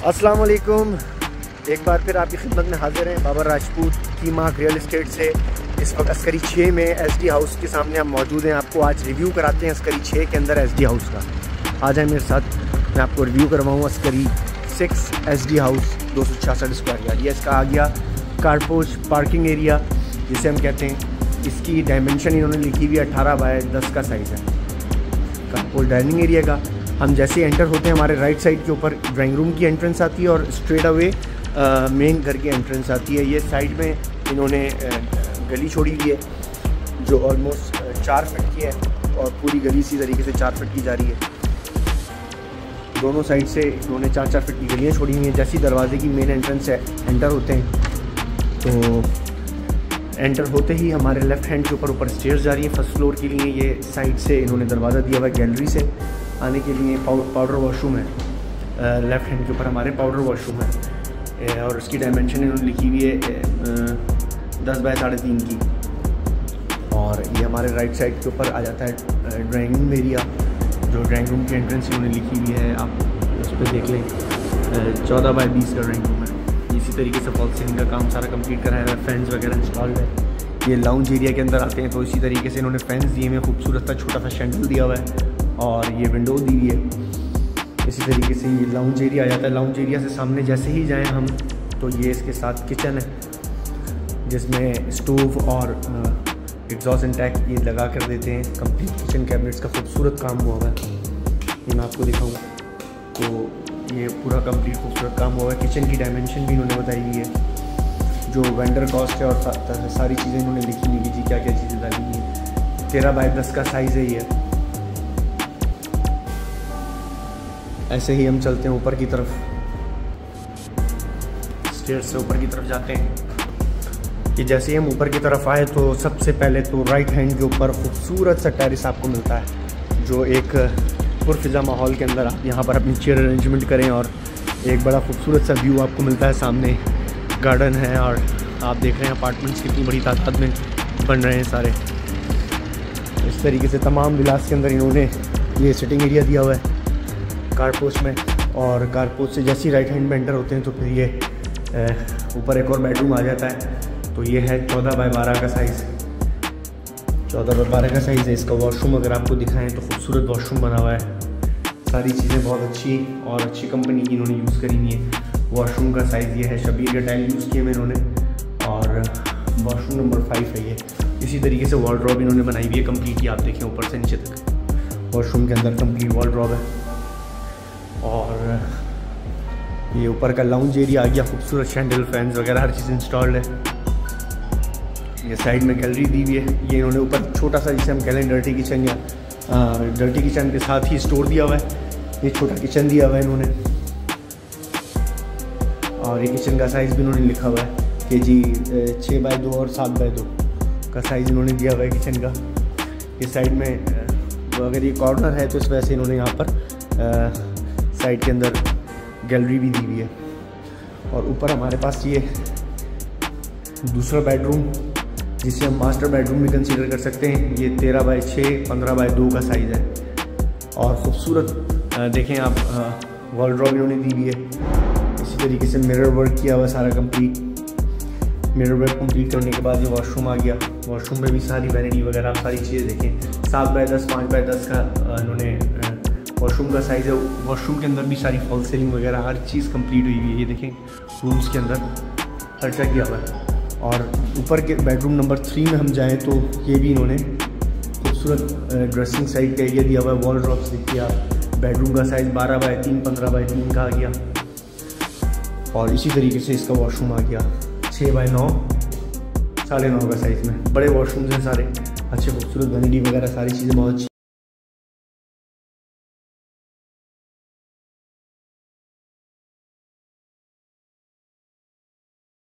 अस्सलाम वालेकुम। एक बार फिर आपकी खिदमत में हाजिर हैं बाबर राजपूत की मार्क रियल इस्टेट से। इस वक्त अस्करी 6 में एसडी हाउस के सामने हम मौजूद हैं। आपको आज रिव्यू कराते हैं अस्करी 6 के अंदर एसडी हाउस का। आ जाए मेरे साथ, मैं आपको रिव्यू करवाऊँ Askari 6 SD house 266 square yard. ये इसका आ गया कारपोश पार्किंग एरिया जिसे हम कहते हैं। इसकी डायमेंशन इन्होंने लिखी हुई 18 बाय 10 का साइज़ है कारपोश डाइनिंग एरिया का। हम जैसे एंटर होते हैं हमारे राइट साइड के ऊपर ड्राइंग रूम की एंट्रेंस आती है और स्ट्रेट अवे मेन घर की एंट्रेंस आती है। ये साइड में इन्होंने गली छोड़ी हुई है जो ऑलमोस्ट 4 फीट की है और पूरी गली इसी तरीके से 4 फीट की जा रही है। दोनों साइड से इन्होंने 4-4 फीट की गलियाँ छोड़ी हुई हैं। जैसी दरवाजे की मेन एंट्रेंस है एंटर होते हैं तो एंटर होते ही हमारे लेफ़्ट हैंड के ऊपर स्टेयर्स जा रही है फर्स्ट फ्लोर के लिए। ये साइड से इन्होंने दरवाज़ा दिया हुआ है गैलरी से आने के लिए। पाउडर वॉशरूम है लेफ़्ट हैंड के ऊपर हमारे पाउडर वॉशरूम है और उसकी डायमेंशन इन्होंने लिखी हुई है 10 बाय 3.5 की। और ये हमारे राइट साइड के ऊपर आ जाता है ड्राइंग रूम एरिया जो ड्राइंग रूम की एंट्रेंस इन्होंने लिखी हुई है। आप उस पर देख लें 14 बाय 20 का ड्राइंग रूम है। इसी तरीके से फॉल सीलिंग का काम सारा कंप्लीट कराया हुआ है। फैंस वगैरह इंस्टॉल्ड है। ये लाउंज एरिया के अंदर आते हैं तो इसी तरीके से इन्होंने फैंस दिए हुए, खूबसूरत सा छोटा सा शैंडल दिया हुआ है और ये विंडो दी हुई है। इसी तरीके से ये लाउंज एरिया आ जाता है। लाउंज एरिया से सामने जैसे ही जाएं हम तो ये इसके साथ किचन है जिसमें स्टोव और एग्जॉस्ट इंटैक्ट ये लगा कर देते हैं। कंप्लीट किचन कैबिनेट्स का खूबसूरत काम हुआ है। ये मैं आपको दिखाऊंगा तो ये पूरा कंप्लीट खूबसूरत काम हुआ है। किचन की डायमेंशन भी इन्होंने बताई हुई है जो वेंडर कॉस्ट है और सारी चीज़ें इन्होंने लिखी हुई जी क्या क्या चीज़ें डाली हुई हैं। 13 बाय 10 का साइज़ है ये। ऐसे ही हम चलते हैं ऊपर की तरफ, स्टेयर्स से ऊपर की तरफ जाते हैं कि जैसे ही हम ऊपर की तरफ आए तो सबसे पहले तो राइट हैंड के ऊपर खूबसूरत सा टेरेस आपको मिलता है जो एक पुरफिज़ा माहौल के अंदर आप यहाँ पर अपनी चेयर अरेंजमेंट करें और एक बड़ा खूबसूरत सा व्यू आपको मिलता है। सामने गार्डन है और आप देख रहे हैं अपार्टमेंट्स कितनी बड़ी तादाद में बन रहे हैं सारे। इस तरीके से तमाम विलास के अंदर इन्होंने ये सिटिंग एरिया दिया हुआ है कारपोस्ट में। और कारपोस्ट से जैसे ही राइट हैंड में एंटर होते हैं तो फिर ये ऊपर एक और बेडरूम आ जाता है। तो ये है 14 बाय 12 का साइज़। 14 बाय 12 का साइज़ है इसका। वॉशरूम अगर आपको दिखाएं तो खूबसूरत वॉशरूम बना हुआ है। सारी चीज़ें बहुत अच्छी और अच्छी कंपनी की इन्होंने यूज़ करी हुई है। वॉशरूम का साइज़ ये है, शबीर के टाइल यूज़ किए हुए इन्होंने और वॉशरूम नंबर 5 है ये। इसी तरीके से वॉलड्रॉप इन्होंने बनाई हुई है कंप्लीट ही। आप देखें ऊपर से नीचे तक वॉशरूम के अंदर कंप्लीट वॉलड्रॉप है। और ये ऊपर का लाउंज एरिया आ गया, खूबसूरत शैंडल फैंस वगैरह हर चीज़ इंस्टॉल्ड है। ये साइड में गैलरी दी हुई है। ये इन्होंने ऊपर छोटा सा जिसे हम कह लें डर्टी किचन या डर्टी किचन के साथ ही स्टोर दिया हुआ है। ये छोटा किचन दिया हुआ है इन्होंने और ये किचन का साइज़ भी इन्होंने लिखा हुआ है कि जी 6 बाय 2 और 7 बाय 2 का साइज़ इन्होंने दिया हुआ है किचन का। ये साइड में अगर ये कॉर्नर है तो इस वजह से इन्होंने यहाँ पर साइड के अंदर गैलरी भी दी हुई है। और ऊपर हमारे पास ये दूसरा बेडरूम जिसे हम मास्टर बेडरूम भी कंसीडर कर सकते हैं। ये 13 बाय 6 15 बाय 2 का साइज़ है और ख़ूबसूरत देखें आप वॉलड्रॉप इन्होंने दी हुई है। इसी तरीके से मिरर वर्क किया हुआ सारा कंप्लीट। मिरर वर्क कंप्लीट करने के बाद ये वॉशरूम आ गया। वॉशरूम में भी सारी वैनिटी वगैरह आप सारी चीज़ें देखें। 7 बाय 10 5 बाय 10 का इन्होंने वॉशरूम का साइज़ है। वॉशरूम के अंदर भी सारी फॉल सीलिंग वगैरह हर चीज़ कंप्लीट हुई हुई है। ये देखें रूम्स के अंदर खर्चा किया हुआ है। और ऊपर के बेडरूम नंबर 3 में हम जाएं तो ये भी इन्होंने खूबसूरत ड्रेसिंग साइड का एरिया दिया हुआ है। वॉल ड्रॉप्स देखिए आप। बेडरूम का साइज़ 12 बाय 3 15 बाय 3 का आ गया और इसी तरीके से इसका वॉशरूम आ गया 6 बाय 9 9.5 का साइज़ में। बड़े वॉशरूम्स हैं सारे, अच्छे खूबसूरत वैनिटी वगैरह सारी चीज़ें बहुत अच्छी।